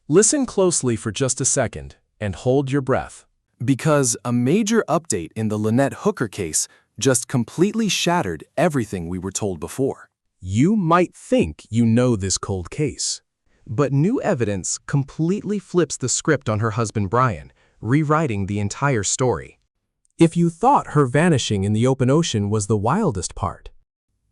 Listen closely for just a second and hold your breath. Because a major update in the Lynette Hooker case just completely shattered everything we were told before. You might think you know this cold case, but new evidence completely flips the script on her husband Brian, rewriting the entire story. If you thought her vanishing in the open ocean was the wildest part,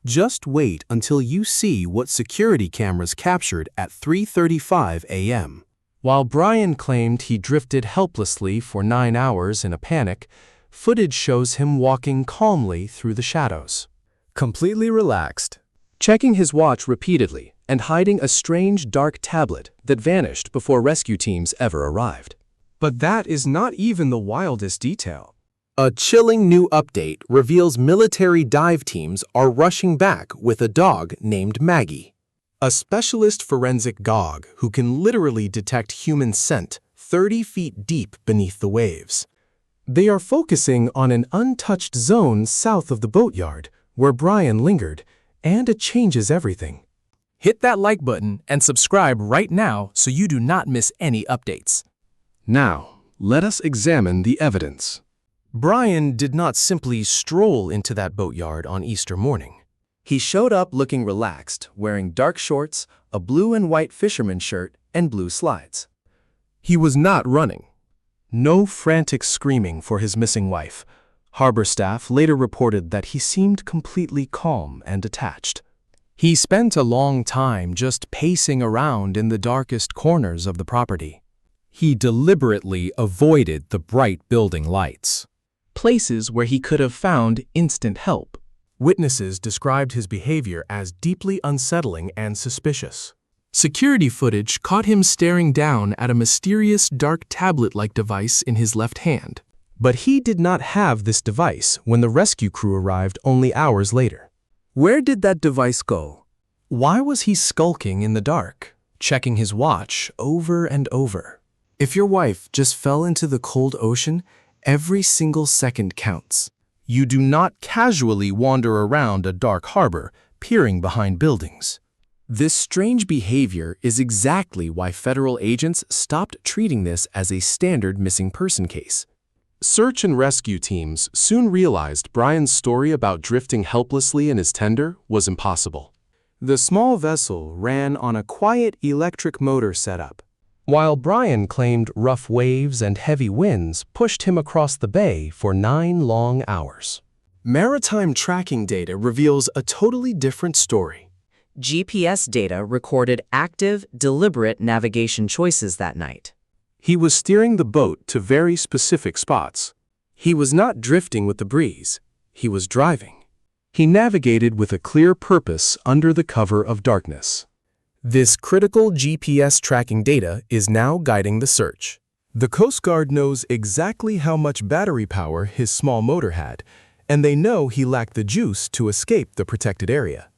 just wait until you see what security cameras captured at 3:35 a.m. While Brian claimed he drifted helplessly for 9 hours in a panic, footage shows him walking calmly through the shadows, completely relaxed, checking his watch repeatedly and hiding a strange dark tablet that vanished before rescue teams ever arrived. But that is not even the wildest detail. A chilling new update reveals military dive teams are rushing back with a dog named Maggie, a specialist forensic dog who can literally detect human scent 30 feet deep beneath the waves. They are focusing on an untouched zone south of the boatyard where Brian lingered, and it changes everything. Hit that like button and subscribe right now so you do not miss any updates. Now, let us examine the evidence. Brian did not simply stroll into that boatyard on Easter morning. He showed up looking relaxed, wearing dark shorts, a blue and white fisherman shirt, and blue slides. He was not running. No frantic screaming for his missing wife. Harbor staff later reported that he seemed completely calm and detached. He spent a long time just pacing around in the darkest corners of the property. He deliberately avoided the bright building lights, places where he could have found instant help. Witnesses described his behavior as deeply unsettling and suspicious. Security footage caught him staring down at a mysterious dark tablet-like device in his left hand. But he did not have this device when the rescue crew arrived only hours later. Where did that device go? Why was he skulking in the dark, checking his watch over and over? If your wife just fell into the cold ocean, every single second counts. You do not casually wander around a dark harbor, peering behind buildings. This strange behavior is exactly why federal agents stopped treating this as a standard missing person case. Search and rescue teams soon realized Brian's story about drifting helplessly in his tender was impossible. The small vessel ran on a quiet electric motor setup, while Brian claimed rough waves and heavy winds pushed him across the bay for 9 long hours. Maritime tracking data reveals a totally different story. GPS data recorded active, deliberate navigation choices that night. He was steering the boat to very specific spots. He was not drifting with the breeze. He was driving. He navigated with a clear purpose under the cover of darkness. This critical GPS tracking data is now guiding the search. The Coast Guard knows exactly how much battery power his small motor had, and they know he lacked the juice to escape the protected area.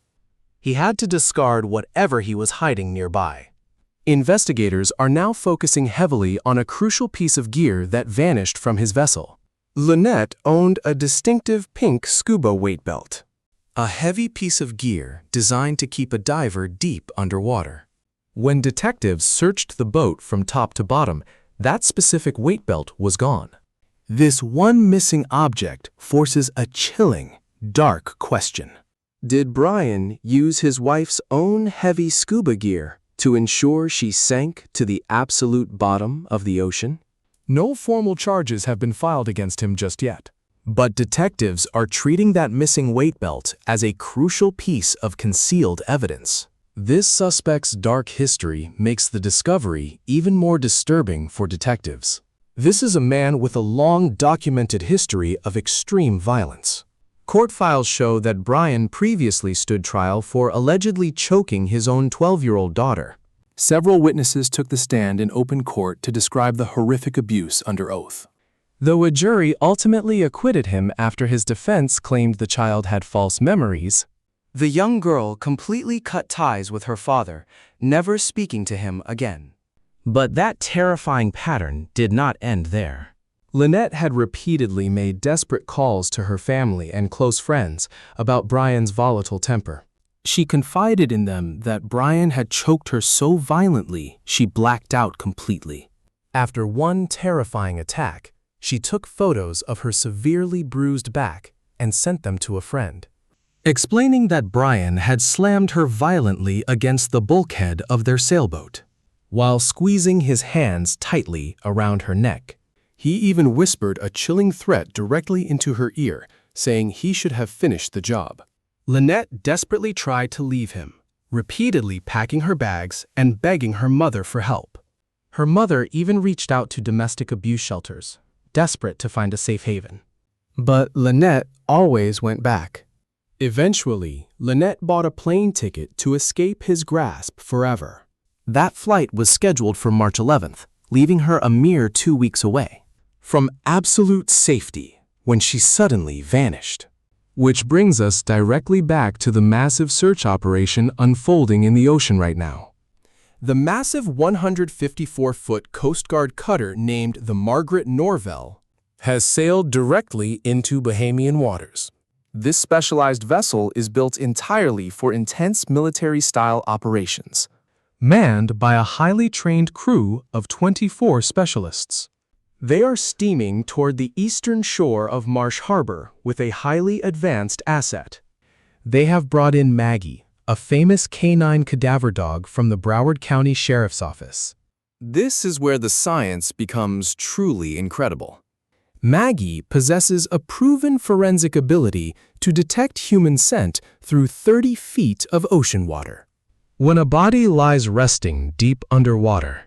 He had to discard whatever he was hiding nearby. Investigators are now focusing heavily on a crucial piece of gear that vanished from his vessel. Lynette owned a distinctive pink scuba weight belt, a heavy piece of gear designed to keep a diver deep underwater. When detectives searched the boat from top to bottom, that specific weight belt was gone. This one missing object forces a chilling, dark question. Did Brian use his wife's own heavy scuba gear to ensure she sank to the absolute bottom of the ocean? No formal charges have been filed against him just yet. But detectives are treating that missing weight belt as a crucial piece of concealed evidence. This suspect's dark history makes the discovery even more disturbing for detectives. This is a man with a long documented history of extreme violence. Court files show that Brian previously stood trial for allegedly choking his own 12-year-old daughter. Several witnesses took the stand in open court to describe the horrific abuse under oath. Though a jury ultimately acquitted him after his defense claimed the child had false memories, the young girl completely cut ties with her father, never speaking to him again. But that terrifying pattern did not end there. Lynette had repeatedly made desperate calls to her family and close friends about Brian's volatile temper. She confided in them that Brian had choked her so violently she blacked out completely. After one terrifying attack, she took photos of her severely bruised back and sent them to a friend, explaining that Brian had slammed her violently against the bulkhead of their sailboat, while squeezing his hands tightly around her neck. He even whispered a chilling threat directly into her ear, saying he should have finished the job. Lynette desperately tried to leave him, repeatedly packing her bags and begging her mother for help. Her mother even reached out to domestic abuse shelters, desperate to find a safe haven. But Lynette always went back. Eventually, Lynette bought a plane ticket to escape his grasp forever. That flight was scheduled for March 11th, leaving her a mere 2 weeks away from absolute safety when she suddenly vanished. Which brings us directly back to the massive search operation unfolding in the ocean right now. The massive 154-foot Coast Guard cutter named the Margaret Norvell has sailed directly into Bahamian waters. This specialized vessel is built entirely for intense military-style operations, manned by a highly trained crew of 24 specialists. They are steaming toward the eastern shore of Marsh Harbor with a highly advanced asset. They have brought in Maggie, a famous canine cadaver dog from the Broward County Sheriff's Office. This is where the science becomes truly incredible. Maggie possesses a proven forensic ability to detect human scent through 30 feet of ocean water. When a body lies resting deep underwater,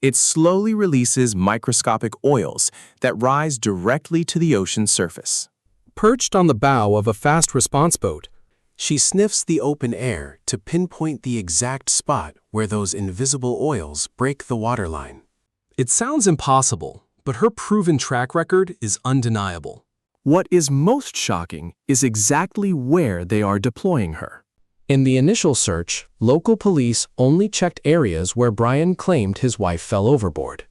it slowly releases microscopic oils that rise directly to the ocean's surface. Perched on the bow of a fast response boat, she sniffs the open air to pinpoint the exact spot where those invisible oils break the waterline. It sounds impossible, but her proven track record is undeniable. What is most shocking is exactly where they are deploying her. In the initial search, local police only checked areas where Brian claimed his wife fell overboard.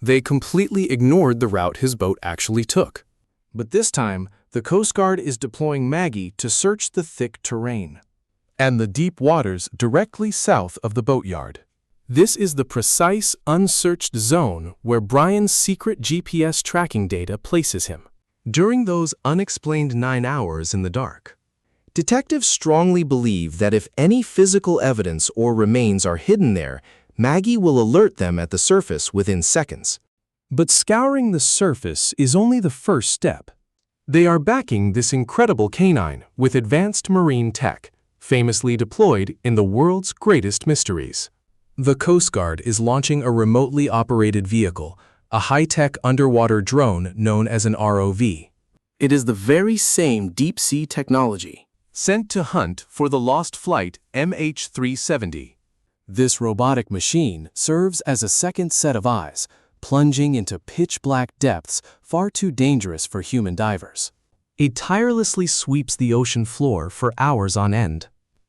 They completely ignored the route his boat actually took. But this time, the Coast Guard is deploying Maggie to search the thick terrain and the deep waters directly south of the boatyard. This is the precise, unsearched zone where Brian's secret GPS tracking data places him. During those unexplained 9 hours in the dark, detectives strongly believe that if any physical evidence or remains are hidden there, Maggie will alert them at the surface within seconds. But scouring the surface is only the first step. They are backing this incredible canine with advanced marine tech, famously deployed in the world's greatest mysteries. The Coast Guard is launching a remotely operated vehicle, a high-tech underwater drone known as an ROV. It is the very same deep-sea technology sent to hunt for the lost flight MH370. This robotic machine serves as a second set of eyes, plunging into pitch-black depths far too dangerous for human divers. It tirelessly sweeps the ocean floor for hours on end.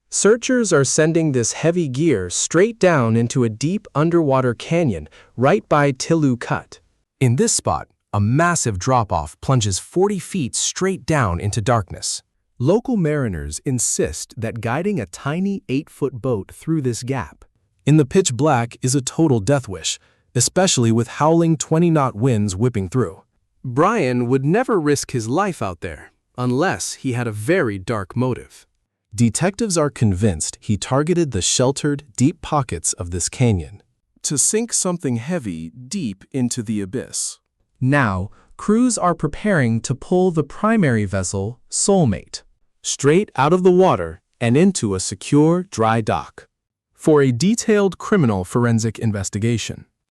Searchers are sending this heavy gear straight down into a deep underwater canyon right by Tillu Cut. In this spot, a massive drop-off plunges 40 feet straight down into darkness. Local mariners insist that guiding a tiny 8-foot boat through this gap in the pitch black is a total death wish, especially with howling 20-knot winds whipping through. Brian would never risk his life out there unless he had a very dark motive. Detectives are convinced he targeted the sheltered, deep pockets of this canyon to sink something heavy deep into the abyss. Now, crews are preparing to pull the primary vessel, Soulmate, straight out of the water and into a secure, dry dock for a detailed criminal forensic investigation.